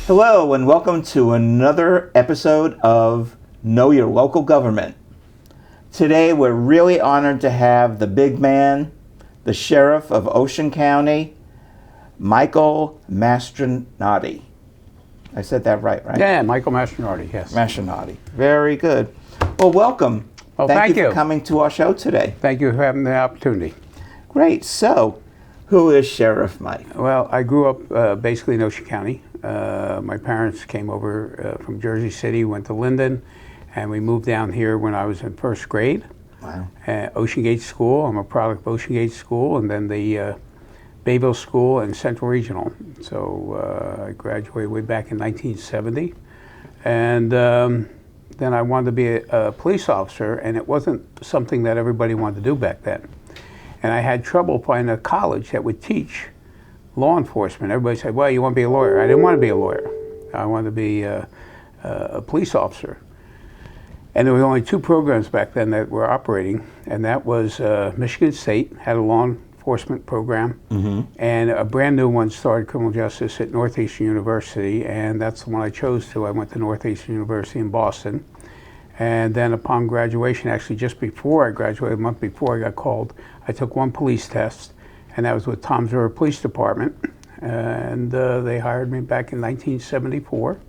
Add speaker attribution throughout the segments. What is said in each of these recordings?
Speaker 1: Hello and welcome to another episode of Know Your Local Government. Today we're really honored to have the big man, the Sheriff of Ocean County, Michael Mastronardy. I said that right?
Speaker 2: Yeah, Michael Mastronardy, yes.
Speaker 1: Mastronardy. Very good. Well, welcome.
Speaker 2: Well, thank you
Speaker 1: for coming to our show today.
Speaker 2: Thank you for having the opportunity.
Speaker 1: Great. So, who is Sheriff Mike?
Speaker 2: Well, I grew up basically in Ocean County. My parents came over from Jersey City, went to Linden, and we moved down here when I was in first grade.
Speaker 1: Wow.
Speaker 2: Ocean Gate School. I'm a product of Ocean Gate School, and then the Bayville School and Central Regional. So I graduated way back in 1970, and then I wanted to be a police officer, and it wasn't something that everybody wanted to do back then. And I had trouble finding a college that would teach law enforcement. Everybody said, well, you want to be a lawyer. I didn't want to be a lawyer. I wanted to be a police officer. And there were only two programs back then that were operating, and that was Michigan State had a law enforcement program, and a brand new one started criminal justice at Northeastern University, and that's the one I chose to. I went to Northeastern University in Boston. And then upon graduation, actually just before I graduated, a month before I got called, I took one police test, and that was with Toms River Police Department. And they hired me back in 1974.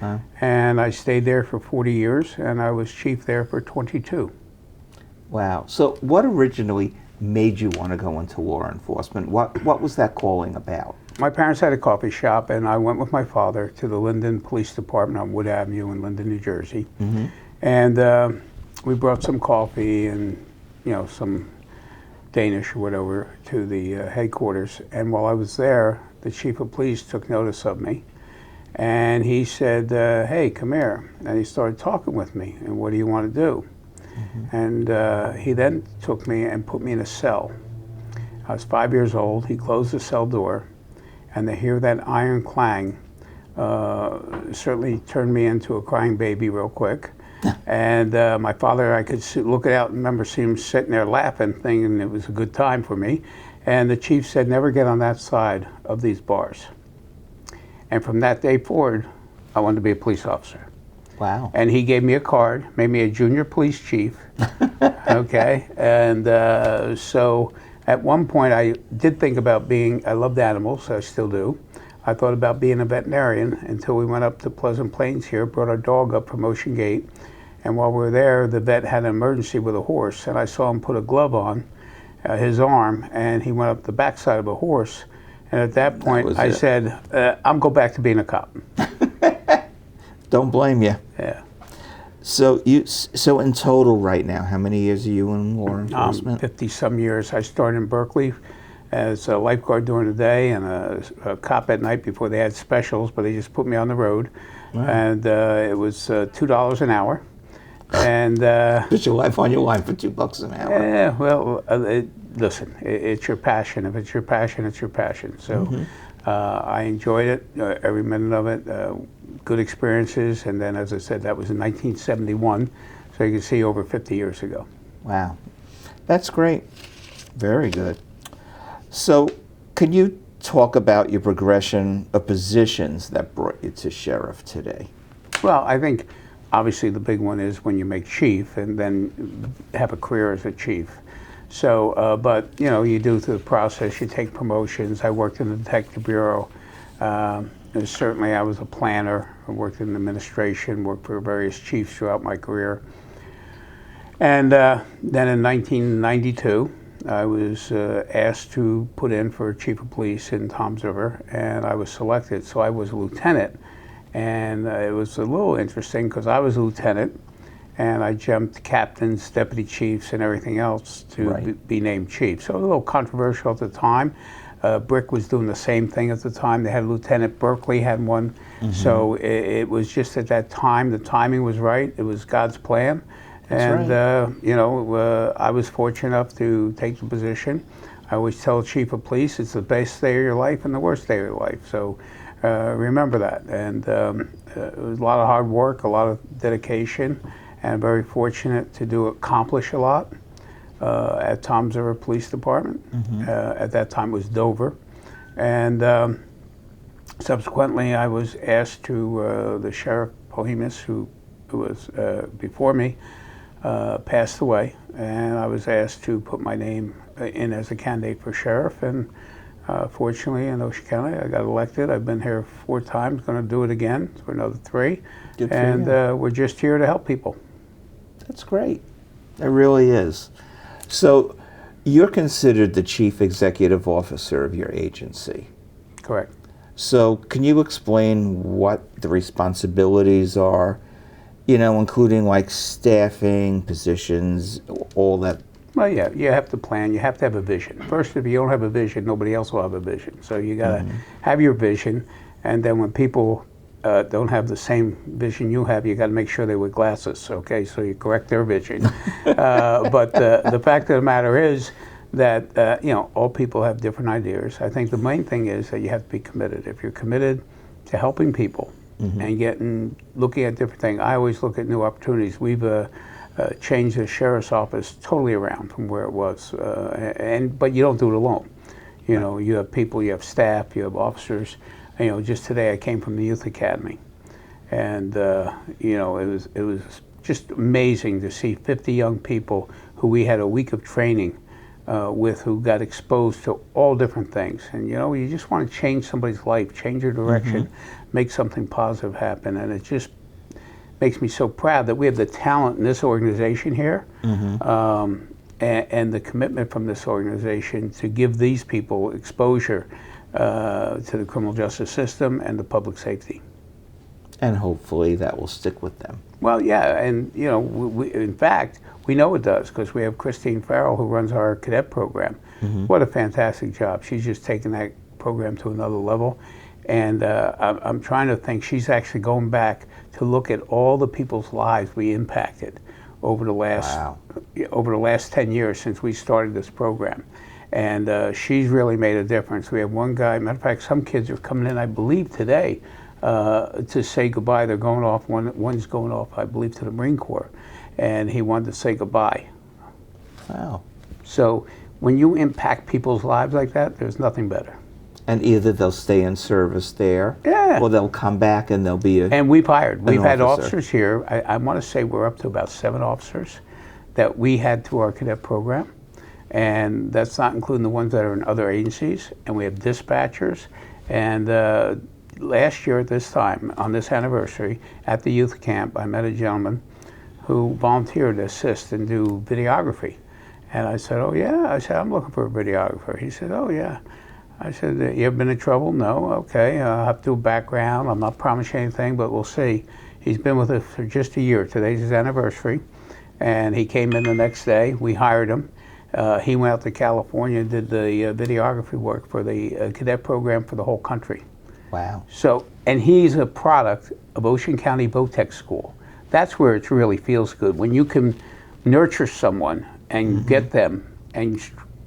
Speaker 2: Wow. And I stayed there for 40 years, and I was chief there for 22.
Speaker 1: Wow. So what originally made you want to go into law enforcement? What was that calling about?
Speaker 2: My parents had a coffee shop, and I went with my father to the Linden Police Department on Wood Avenue in Linden, New Jersey. And we brought some coffee and, some Danish or whatever to the headquarters. And while I was there, the chief of police took notice of me. And he said, hey, come here. And he started talking with me. And what do you want to do? And he then took me and put me in a cell. I was 5 years old. He closed the cell door. And to hear that iron clang certainly turned me into a crying baby real quick. And my father, I could look out and remember seeing him sitting there laughing, thinking it was a good time for me. And the chief said, never get on that side of these bars. And from that day forward, I wanted to be a police officer.
Speaker 1: Wow. And
Speaker 2: And he gave me a card, made me a junior police chief. Okay. And so at one point I did think about I loved animals, I still do. I thought about being a veterinarian until we went up to Pleasant Plains here, brought our dog up from Ocean Gate. And while we were there, the vet had an emergency with a horse, and I saw him put a glove on his arm, and he went up the backside of a horse. And at that point, I said, I'm going back to being a cop.
Speaker 1: Don't blame you.
Speaker 2: Yeah.
Speaker 1: So in total right now, how many years are you in law enforcement?
Speaker 2: 50-some years. I started in Berkeley as a lifeguard during the day and a cop at night before they had specials, but they just put me on the road. Wow. And it was $2 an hour. And
Speaker 1: put your life on your line for $2 an hour.
Speaker 2: Yeah, well, listen, it's your passion. If it's your passion, it's your passion. So I enjoyed it, every minute of it. Good experiences, and then, as I said, that was in 1971. So you can see over 50 years ago.
Speaker 1: Wow, that's great. Very good. So, can you talk about your progression of positions that brought you to sheriff today?
Speaker 2: Well, I think obviously the big one is when you make chief and then have a career as a chief. So, but you do through the process, you take promotions. I worked in the Detective Bureau. Certainly I was a planner. I worked in administration, worked for various chiefs throughout my career. And then in 1992, I was asked to put in for chief of police in Toms River, and I was selected. So I was a lieutenant, and it was a little interesting because I was a lieutenant, and I jumped captains, deputy chiefs, and everything else to be named chief. So a little controversial at the time. Brick was doing the same thing at the time. They had Lieutenant Berkeley had one. So it was just at that time, the timing was right. It was God's plan. And, I was fortunate enough to take the position. I always tell the chief of police, it's the best day of your life and the worst day of your life. So remember that. And it was a lot of hard work, a lot of dedication, and I'm very fortunate to accomplish a lot at Toms River Police Department. At that time it was Dover. And Subsequently, I was asked to, the Sheriff Bohemus, who was before me, passed away, and I was asked to put my name in as a candidate for sheriff, and fortunately in Ocean County I got elected. I've been here 4 times, going to do it again for another 3.
Speaker 1: Good for
Speaker 2: and
Speaker 1: you.
Speaker 2: We're just here to help people.
Speaker 1: That's great. It really is. So you're considered the chief executive officer of your agency.
Speaker 2: Correct.
Speaker 1: So can you explain what the responsibilities are, you know, including like staffing, positions, all that?
Speaker 2: Well, yeah, you have to plan. You have to have a vision. First, if you don't have a vision, nobody else will have a vision. So you got to have your vision, and then when people don't have the same vision you have, you got to make sure they wear glasses. Okay, so you correct their vision. But the fact of the matter is that you know, all people have different ideas. I think the main thing is that you have to be committed. If you're committed to helping people and looking at different things, I always look at new opportunities. We've changed the sheriff's office totally around from where it was, but you don't do it alone. You know, you have people, you have staff, you have officers. You know, just today I came from the youth academy, and you know, it was just amazing to see 50 young people who we had a week of training with, who got exposed to all different things. And you know, you just want to change somebody's life, change their direction, make something positive happen, and it just makes me so proud that we have the talent in this organization here, and the commitment from this organization to give these people exposure to the criminal justice system and the public safety.
Speaker 1: And hopefully that will stick with them.
Speaker 2: Well, yeah, and you know, in fact, we know it does, because we have Christine Farrell, who runs our cadet program. What a fantastic job. She's just taken that program to another level. And I'm trying to think, she's actually going back to look at all the people's lives we impacted over the last 10 years since we started this program. And she's really made a difference. We have one guy, matter of fact, some kids are coming in, I believe, today to say goodbye. They're going off, one's going off, I believe, to the Marine Corps, and he wanted to say goodbye.
Speaker 1: Wow.
Speaker 2: So when you impact people's lives like that, there's nothing better.
Speaker 1: And either they'll stay in service there, or they'll come back and they'll be
Speaker 2: And we've had
Speaker 1: officer.
Speaker 2: officers here. I want to say we're up to about 7 officers that we had through our cadet program. And that's not including the ones that are in other agencies. And we have dispatchers. And last year at this time, on this anniversary, at the youth camp, I met a gentleman who volunteered to assist and do videography. And I said, oh yeah? I said, I'm looking for a videographer. He said, oh yeah. I said, you ever been in trouble? No. Okay, I'll have to do a background. I'm not promising anything, but we'll see. He's been with us for just a year. Today's his anniversary. And he came in the next day. We hired him. He went out to California and did the videography work for the cadet program for the whole country.
Speaker 1: Wow.
Speaker 2: So, and he's a product of Ocean County Vo-Tech School. That's where it really feels good, when you can nurture someone and get them and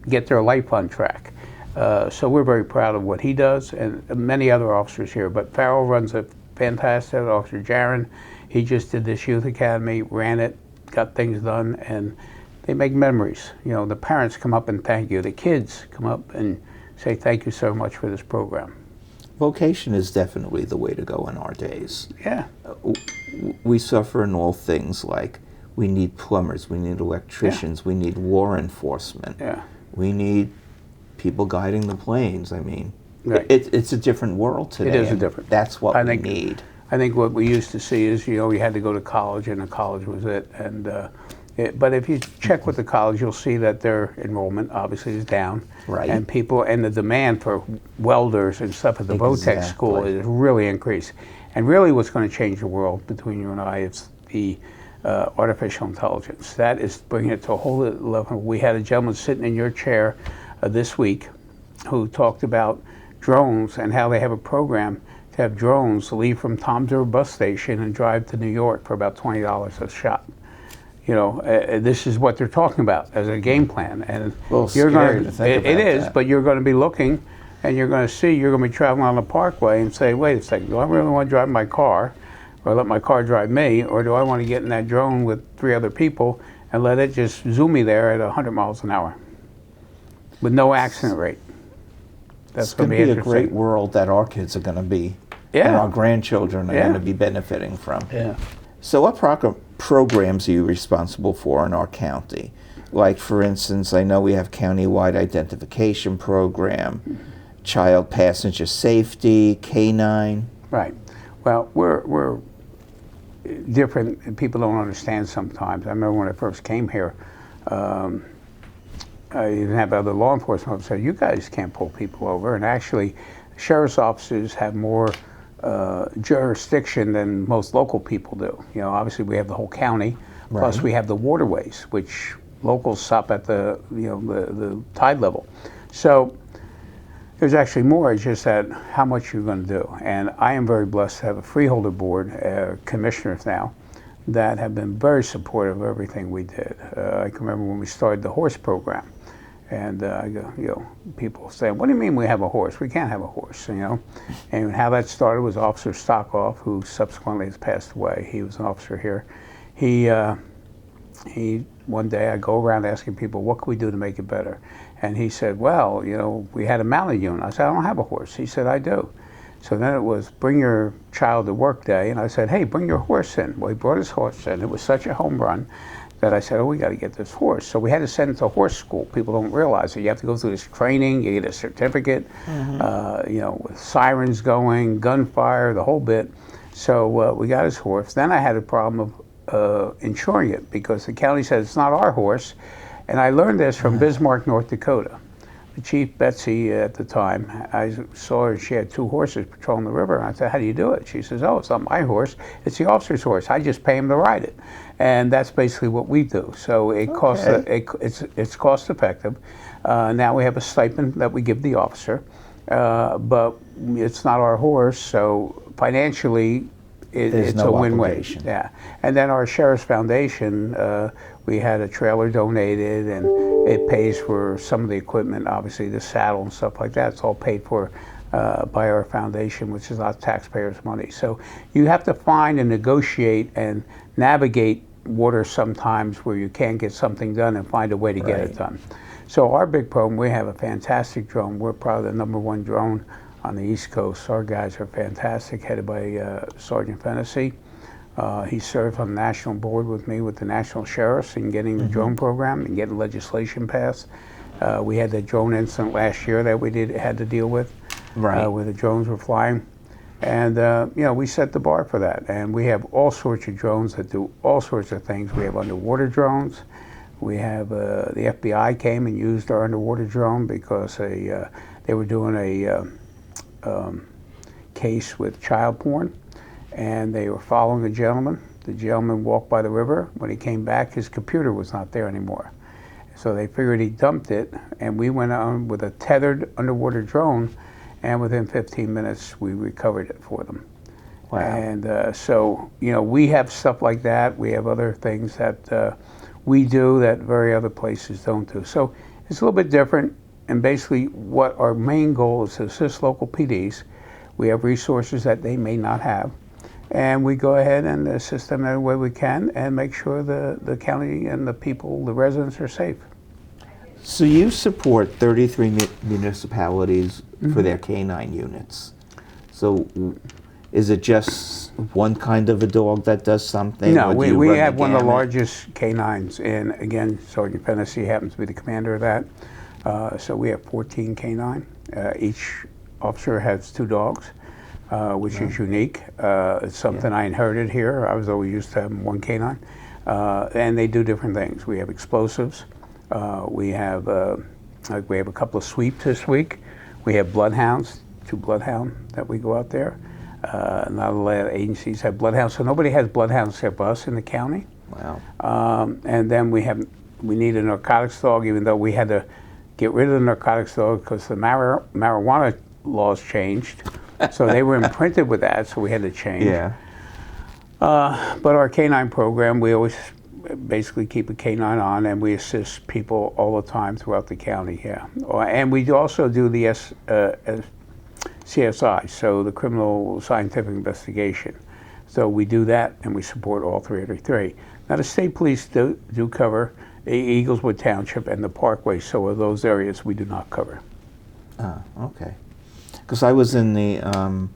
Speaker 2: get their life on track. So we're very proud of what he does, and many other officers here. But Farrell runs a fantastic, Officer Jaron. He just did this youth academy, ran it, got things done, and they make memories. You know, the parents come up and thank you. The kids come up and say thank you so much for this program.
Speaker 1: Vocation is definitely the way to go in our days.
Speaker 2: Yeah.
Speaker 1: We suffer in all things, like we need plumbers, we need electricians, we need law enforcement.
Speaker 2: Yeah.
Speaker 1: We need people guiding the planes. I mean,
Speaker 2: Right.
Speaker 1: it's a different world today.
Speaker 2: It is a
Speaker 1: and
Speaker 2: different.
Speaker 1: That's what
Speaker 2: I
Speaker 1: we
Speaker 2: think-
Speaker 1: need.
Speaker 2: I think what we used to see is, you know, you had to go to college, and the college was it. And but if you check with the college, you'll see that their enrollment obviously is down.
Speaker 1: Right.
Speaker 2: And the demand for welders and stuff at the Vo-Tech school
Speaker 1: Exactly.
Speaker 2: is really increased. And really, what's going to change the world between you and I is the artificial intelligence. That is bringing it to a whole level. We had a gentleman sitting in your chair this week who talked about drones and how they have a program to have drones leave from Tom's River bus station and drive to New York for about $20 a shot. You know, this is what they're talking about as a game plan. And
Speaker 1: Well,
Speaker 2: you're
Speaker 1: scary
Speaker 2: going
Speaker 1: to think
Speaker 2: it
Speaker 1: about
Speaker 2: is,
Speaker 1: that.
Speaker 2: but you're going to be looking, and you're going to see, you're going to be traveling on the parkway and say, wait a second, do I really want to drive my car, or let my car drive me, or do I want to get in that drone with 3 other people and let it just zoom me there at 100 miles an hour with no accident rate?
Speaker 1: It's going to be a great world that our kids are going to be, and our grandchildren are going to be benefiting from.
Speaker 2: Yeah.
Speaker 1: So what programs are you responsible for in our county? Like, for instance, I know we have countywide identification program, child passenger safety, K-9.
Speaker 2: Right. Well, we're different. People don't understand sometimes. I remember when I first came here, I even have other law enforcement officers say, you guys can't pull people over. And actually, sheriff's officers have more jurisdiction than most local people do. You know, obviously we have the whole county, plus we have the waterways, which locals stop at the, you know, the tide level. So there's actually more. It's just that how much you're going to do. And I am very blessed to have a freeholder board, commissioners now, that have been very supportive of everything we did. I can remember when we started the horse program. And you know, people saying, "What do you mean we have a horse? We can't have a horse," you know. And how that started was Officer Stockoff, who subsequently has passed away. He was an officer here. He one day I go around asking people, "What can we do to make it better?" And he said, "Well, you know, we had a mounted unit." I said, "I don't have a horse." He said, "I do." So then it was bring your child to work day, and I said, "Hey, bring your horse in." Well, he brought his horse in. It was such a home run that I said, "Oh, we got to get this horse." So we had to send it to horse school. People don't realize it. You have to go through this training. You get a certificate, you know, with sirens going, gunfire, the whole bit. So we got his horse. Then I had a problem of insuring it because the county said it's not our horse. And I learned this from Bismarck, North Dakota. The Chief Betsy at the time, I saw her, she had 2 horses patrolling the river, and I said, "How do you do it?" She says, "Oh, it's not my horse, it's the officer's horse. I just pay him to ride it." And that's basically what we do. So it costs, it's cost effective. Now we have a stipend that we give the officer, but it's not our horse, so financially it's a win-win. Yeah. And then our Sheriff's Foundation, we had a trailer donated, and it pays for some of the equipment, obviously the saddle and stuff like that. It's all paid for by our foundation, which is not taxpayers' money. So you have to find and negotiate and navigate water sometimes where you can't get something done and find a way to get it done. So our big problem, we have a fantastic drone. We're probably the #1 drone on the East Coast. Our guys are fantastic, headed by Sergeant Fennessy. He served on the national board with me with the national sheriffs in getting the drone program and getting legislation passed. We had the drone incident last year that we had to deal with, where the drones were flying. And you know, we set the bar for that. And we have all sorts of drones that do all sorts of things. We have underwater drones. We have the FBI came and used our underwater drone because they were doing a case with child porn, and they were following a gentleman. The gentleman walked by the river. When he came back, his computer was not there anymore. So they figured he dumped it, and we went on with a tethered underwater drone, and within 15 minutes, we recovered it for them. Wow. And so, you know, we have stuff like that. We have other things that we do that very other places don't do. So it's a little bit different. And basically what our main goal is to assist local PDs. We have resources that they may not have. And we go ahead and assist them any way we can and make sure the county and the people, the residents, are safe.
Speaker 1: So you support 33 municipalities for their K-9 units. So is it just one kind of a dog that does something?
Speaker 2: No, we have one of the largest K-9s. And again, Sergeant Fennessy happens to be the commander of that. So we have 14 K-9. Each officer has 2 dogs, which is unique. It's something I inherited here. I was always used to having 1 K-9. And they do different things. We have explosives. We have a couple of sweeps this week. We have bloodhounds, 2 bloodhounds that we go out there. Not a lot of agencies have bloodhounds, so nobody has bloodhounds except us in the county.
Speaker 1: Wow.
Speaker 2: And then we need a narcotics dog, even though we had to get rid of the narcotics dog because the marijuana laws changed. So they were imprinted with that, so we had to change.
Speaker 1: Yeah.
Speaker 2: But our K-9 program, we always basically keep a K-9 on, and we assist people all the time throughout the county, yeah. And we also do the CSI, so the Criminal Scientific Investigation. So we do that, and we support all 383. Now, the state police do cover Eagleswood Township and the Parkway, so of those areas we do not cover.
Speaker 1: Okay. Because I was in the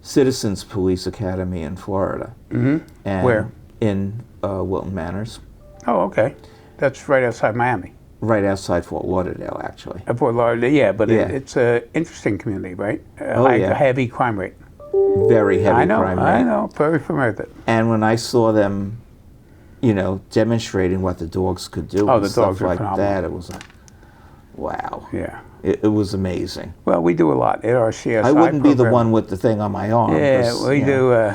Speaker 1: Citizens Police Academy in Florida.
Speaker 2: Mm-hmm.
Speaker 1: And
Speaker 2: Where?
Speaker 1: In Wilton Manors.
Speaker 2: Oh, okay. That's right outside Miami.
Speaker 1: Right outside Fort Lauderdale, actually.
Speaker 2: Fort Lauderdale, yeah, but
Speaker 1: Yeah.
Speaker 2: it's an interesting community, right?
Speaker 1: Yeah.
Speaker 2: Heavy crime rate.
Speaker 1: Very heavy crime rate.
Speaker 2: I know, very familiar with it.
Speaker 1: And when I saw them, demonstrating what the dogs could do and
Speaker 2: the
Speaker 1: stuff
Speaker 2: dogs are
Speaker 1: like
Speaker 2: phenomenal.
Speaker 1: that, it was like, wow.
Speaker 2: Yeah.
Speaker 1: It was amazing.
Speaker 2: Well, we do a lot at our CSI
Speaker 1: I wouldn't be the
Speaker 2: program.
Speaker 1: one with the thing on my arm.
Speaker 2: Yeah,
Speaker 1: 'cause,
Speaker 2: we do.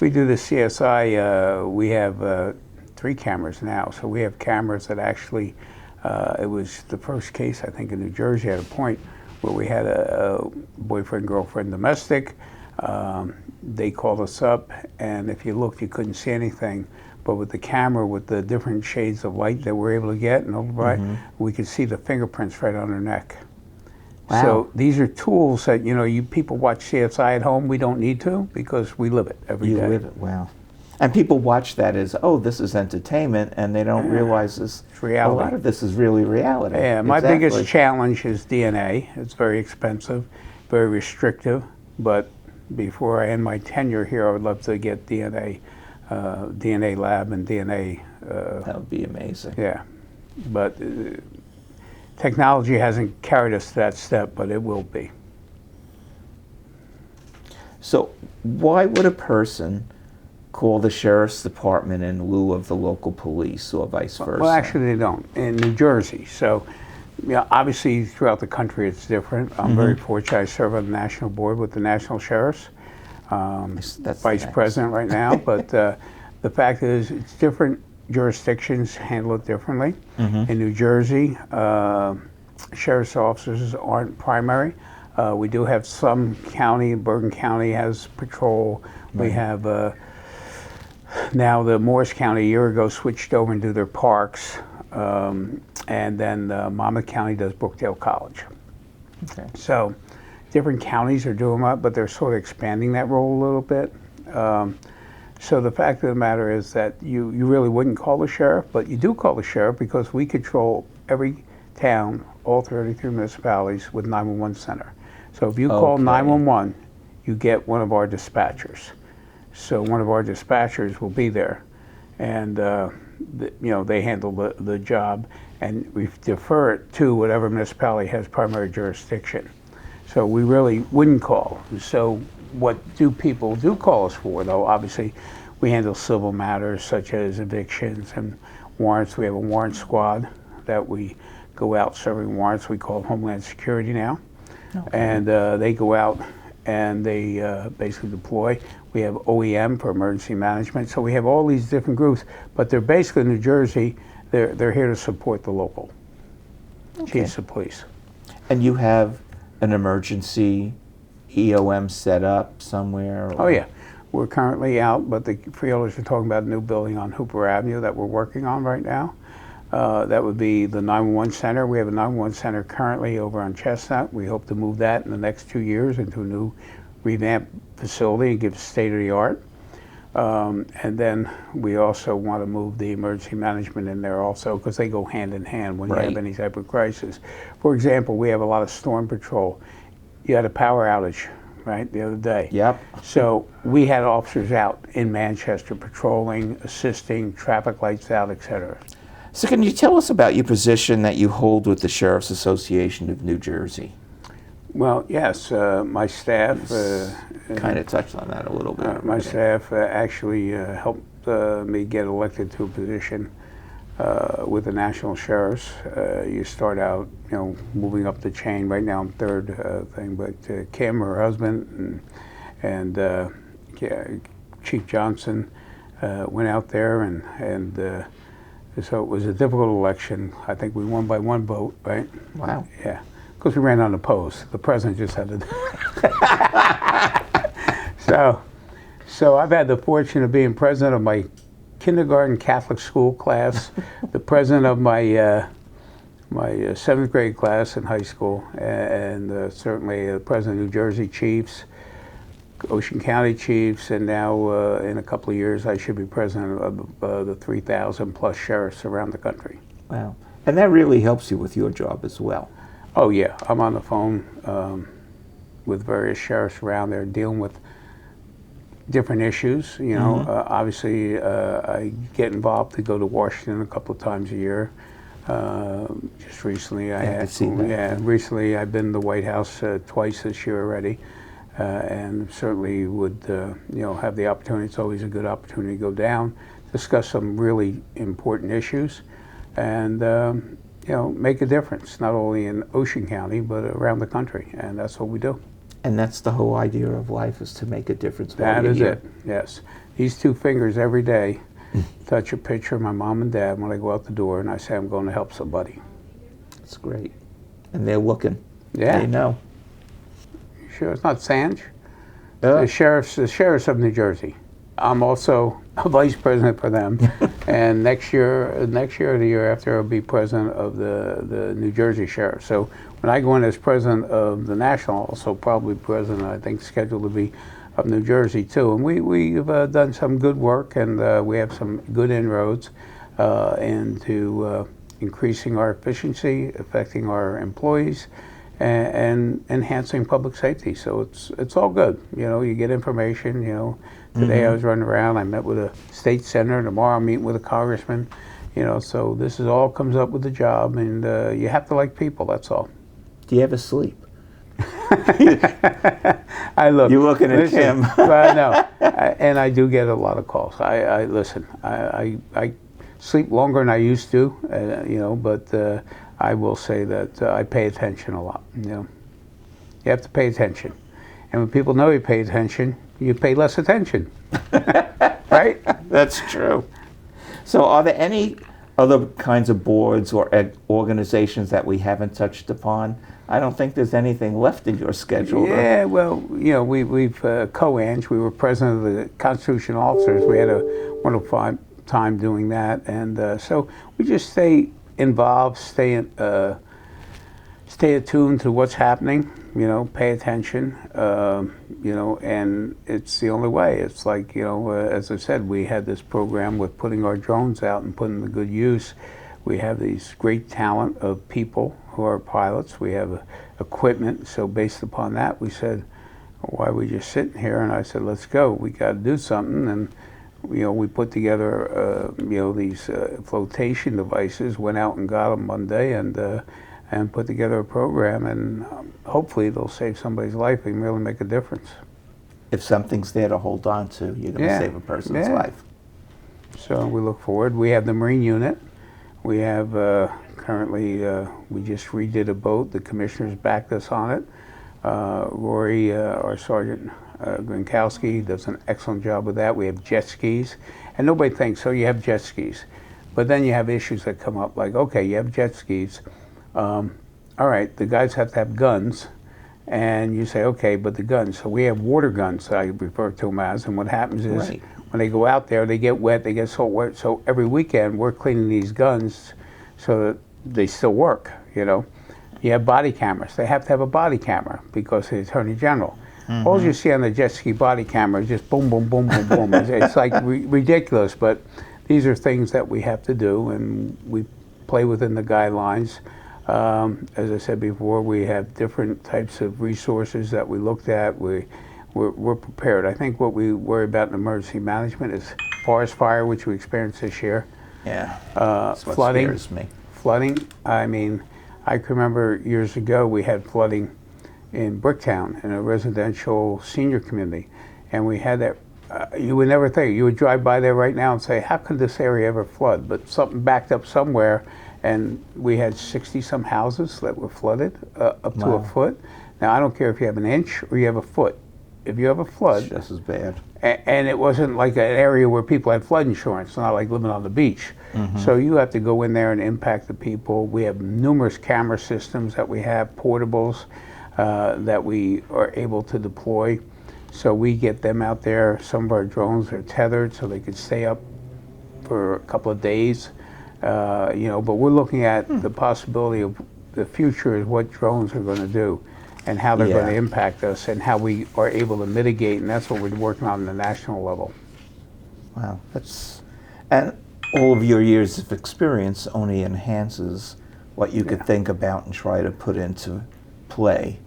Speaker 2: We do the CSI. We have 3 cameras now, so we have cameras that actually. It was the first case I think in New Jersey at a point where we had a boyfriend girlfriend domestic. They called us up, and if you looked, you couldn't see anything. But with the camera, with the different shades of light that we're able to get and ultraviolet, we could see the fingerprints right on her neck.
Speaker 1: Wow.
Speaker 2: So these are tools that you people watch CSI at home. We don't need to because we live it every day.
Speaker 1: You live it, wow. And people watch that as, oh, this is entertainment, and they don't realize this.
Speaker 2: It's reality.
Speaker 1: A lot of this is really reality.
Speaker 2: Yeah, my
Speaker 1: Exactly.
Speaker 2: biggest challenge is DNA. It's very expensive, very restrictive, but before I end my tenure here, I would love to get DNA lab and DNA.
Speaker 1: That would be amazing.
Speaker 2: Yeah, but technology hasn't carried us to that step, but it will be.
Speaker 1: So why would a person call the sheriff's department in lieu of the local police or vice versa?
Speaker 2: Well, actually, they don't in New Jersey. So, obviously, throughout the country, it's different. I'm very fortunate. I serve on the national board with the national sheriffs.
Speaker 1: That's
Speaker 2: Vice president right now, but the fact is, it's different jurisdictions handle it differently. In New Jersey, sheriff's officers aren't primary. We do have some county. Bergen County has patrol. We have. Now the Morris County a year ago switched over and do their parks, and then Monmouth County does Brookdale College.
Speaker 1: Okay.
Speaker 2: So different counties are doing that, but they're sort of expanding that role a little bit. So the fact of the matter is that you really wouldn't call the sheriff, but you do call the sheriff because we control every town, all 33 municipalities with 911 center. So if you call 911, you get one of our dispatchers. So one of our dispatchers will be there, and they handle the job, and we defer it to whatever municipality has primary jurisdiction. So we really wouldn't call. So what do people do call us for, though? Obviously, we handle civil matters such as evictions and warrants. We have a warrant squad that we go out serving warrants. We call Homeland Security now, and they go out and they basically deploy. We have OEM for emergency management. So we have all these different groups, but they're basically in New Jersey. They're here to support the local chiefs of police.
Speaker 1: And you have an emergency EOM set up somewhere? Or?
Speaker 2: Oh yeah, we're currently out, but the freeholders are talking about a new building on Hooper Avenue that we're working on right now. That would be the 911 center. We have a 911 center currently over on Chestnut. We hope to move that in the next 2 years into a new revamped facility and give state-of-the-art. And then we also want to move the emergency management in there also because they go hand in hand when you have any type of crisis. For example, we have a lot of storm patrol. You had a power outage, right, the other day.
Speaker 1: Yep.
Speaker 2: So we had officers out in Manchester patrolling, assisting, traffic lights out, et cetera.
Speaker 1: So can you tell us about your position that you hold with the Sheriff's Association of New Jersey?
Speaker 2: Well, yes, my staff...
Speaker 1: kind of touched on that a little bit.
Speaker 2: My staff actually helped me get elected to a position with the national sheriffs. You start out, moving up the chain. Right now I'm third thing, but Kim, her husband, and Chief Johnson went out there, and so it was a difficult election. I think we won by 1 vote, right?
Speaker 1: Wow.
Speaker 2: Yeah. Because we ran unopposed. The president just had to. So I've had the fortune of being president of my kindergarten Catholic school class, the president of my my 7th grade class in high school, and certainly the president of New Jersey Chiefs, Ocean County Chiefs, and now in a couple of years I should be president of the 3,000 plus sheriffs around the country.
Speaker 1: Wow. And that really helps you with your job as well.
Speaker 2: Oh yeah, I'm on the phone with various sheriffs around there dealing with different issues. Obviously, I get involved to go to Washington a couple of times a year. Just recently, recently I've been to the White House twice this year already, and certainly would have the opportunity. It's always a good opportunity to go down, discuss some really important issues, and make a difference not only in Ocean County but around the country, and that's what we do.
Speaker 1: And that's the whole idea of life, is to make a difference.
Speaker 2: That is it. Yes, these two fingers every day touch a picture of my mom and dad when I go out the door, and I say I'm going to help somebody.
Speaker 1: That's great. And they're looking.
Speaker 2: Yeah.
Speaker 1: They know.
Speaker 2: Sure, it's not Sanj. The sheriffs of New Jersey. I'm also a vice president for them, and next year or the year after, I'll be president of the New Jersey Sheriff. So when I go in as president of the national, I'll also probably president, I think, scheduled to be of New Jersey too. And we've done some good work, and we have some good inroads into increasing our efficiency, affecting our employees, and enhancing public safety. So it's all good. You get information. Today I was running around. I met with a state senator. Tomorrow I'm meeting with a congressman. So this is all comes up with the job, and you have to like people. That's all.
Speaker 1: Do you ever sleep?
Speaker 2: I look.
Speaker 1: You're looking at Kim.
Speaker 2: No, and I do get a lot of calls. I listen. I sleep longer than I used to, but I will say that I pay attention a lot. You have to pay attention, and when people know you pay attention, you pay less attention. Right?
Speaker 1: That's true. So, are there any other kinds of boards or organizations that we haven't touched upon? I don't think there's anything left in your schedule.
Speaker 2: Yeah, well, we've co-ANG. We were president of the Constitutional Officers. We had a wonderful time doing that, and so we just stay involved, stay attuned to what's happening. Pay attention. And it's the only way. It's like as I said, we had this program with putting our drones out and putting them to good use. We have these great talent of people who are pilots. We have equipment. So based upon that, we said, why are we just sitting here? And I said, let's go. We got to do something. And we put together these flotation devices. Went out and got them Monday, and put together a program. And hopefully they'll save somebody's life and really make a difference.
Speaker 1: If something's there to hold on to, you're going to save a person's life. So
Speaker 2: we look forward. We have the Marine unit. We have currently, we just redid a boat. The commissioners backed us on it. Rory, our Sergeant Gronkowski, does an excellent job with that. We have jet skis. And nobody thinks, so you have jet skis. But then you have issues that come up like, okay, you have jet skis. All right, the guys have to have guns. And you say, okay, but the guns. So we have water guns, I refer to them as. And what happens is, when they go out there, they get wet, they get salt wet. So every weekend, we're cleaning these guns so that they still work, You have body cameras. They have to have a body camera because of the Attorney General. Mm-hmm. All you see on the jet ski body camera is just boom, boom, boom, boom, boom. It's like ridiculous, but these are things that we have to do, and we play within the guidelines. As I said before, we have different types of resources that we looked at. We're prepared. I think what we worry about in emergency management is forest fire, which we experienced this year.
Speaker 1: Yeah,
Speaker 2: flooding.
Speaker 1: What scares me.
Speaker 2: Flooding. I mean, I can remember years ago we had flooding in Bricktown in a residential senior community, and we had that. You would never think. You would drive by there right now and say, how could this area ever flood? But something backed up somewhere, and we had 60-some houses that were flooded up to a foot. Now, I don't care if you have an inch or you have a foot. If you have a flood,
Speaker 1: it's just as bad.
Speaker 2: And it wasn't like an area where people had flood insurance. It's not like living on the beach. Mm-hmm. So you have to go in there and impact the people. We have numerous camera systems that we have, portables that we are able to deploy. So we get them out there. Some of our drones are tethered so they could stay up for a couple of days. But we're looking at the possibility of the future is what drones are going to do and how they're going to impact us and how we are able to mitigate, and that's what we're working on the national level.
Speaker 1: Wow, and all of your years of experience only enhances what you could think about and try to put into play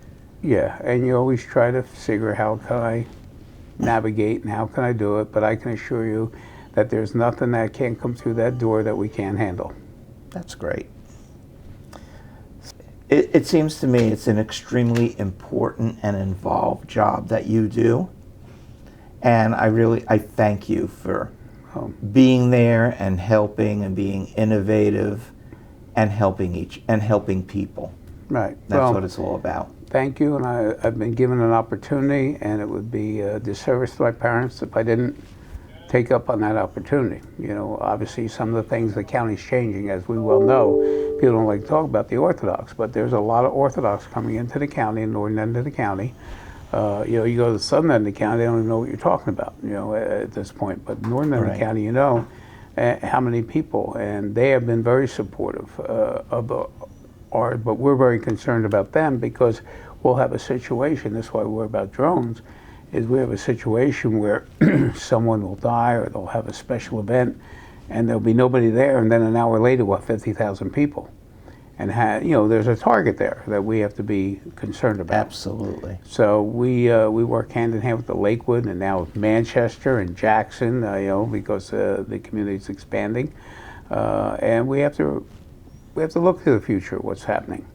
Speaker 2: Yeah, and you always try to figure how can I navigate and how can I do it, but I can assure you that there's nothing that can't come through that door that we can't handle.
Speaker 1: That's great. It seems to me it's an extremely important and involved job that you do. And I thank you for being there and helping and being innovative and helping people.
Speaker 2: Right.
Speaker 1: That's what it's all about.
Speaker 2: Thank you, and I've been given an opportunity, and it would be a disservice to my parents if I didn't take up on that opportunity. You know, obviously some of the things the county's changing, as we well know. People don't like to talk about the Orthodox, but there's a lot of Orthodox coming into the county, the northern end of the county. You know, you go to the southern end of the county, they don't even know what you're talking about, you know, at this point. But northern end of the county, you know how many people, and they have been very supportive of ours, but we're very concerned about them because we'll have a situation, that's why we're about drones, is we have a situation where someone will die or they'll have a special event and there'll be nobody there, and then an hour later we'll have 50,000 people. And you know, there's a target there that we have to be concerned about.
Speaker 1: Absolutely.
Speaker 2: So we work hand in hand with the Lakewood and now with Manchester and Jackson, you know, because the community is expanding, and we have to look to the future, what's happening.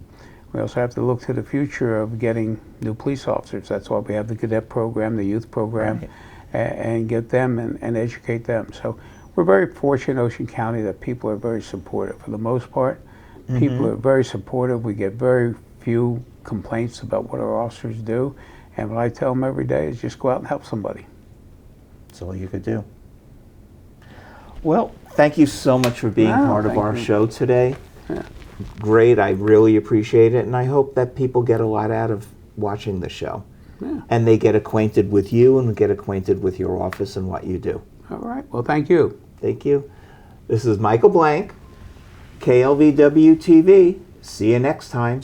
Speaker 2: We also have to look to the future of getting new police officers. That's why we have the cadet program, the youth program, and get them and educate them. So we're very fortunate in Ocean County that people are very supportive. For the most part, people are very supportive. We get very few complaints about what our officers do. And what I tell them every day is just go out and help somebody.
Speaker 1: That's all you could do. Well, thank you so much for being part of our show today.
Speaker 2: Yeah.
Speaker 1: Great, I really appreciate it, and I hope that people get a lot out of watching the show.
Speaker 2: Yeah.
Speaker 1: And they get acquainted with you and get acquainted with your office and what you do.
Speaker 2: All right, well, thank you.
Speaker 1: Thank you. This is Michael Blank, KLVW-TV. See you next time.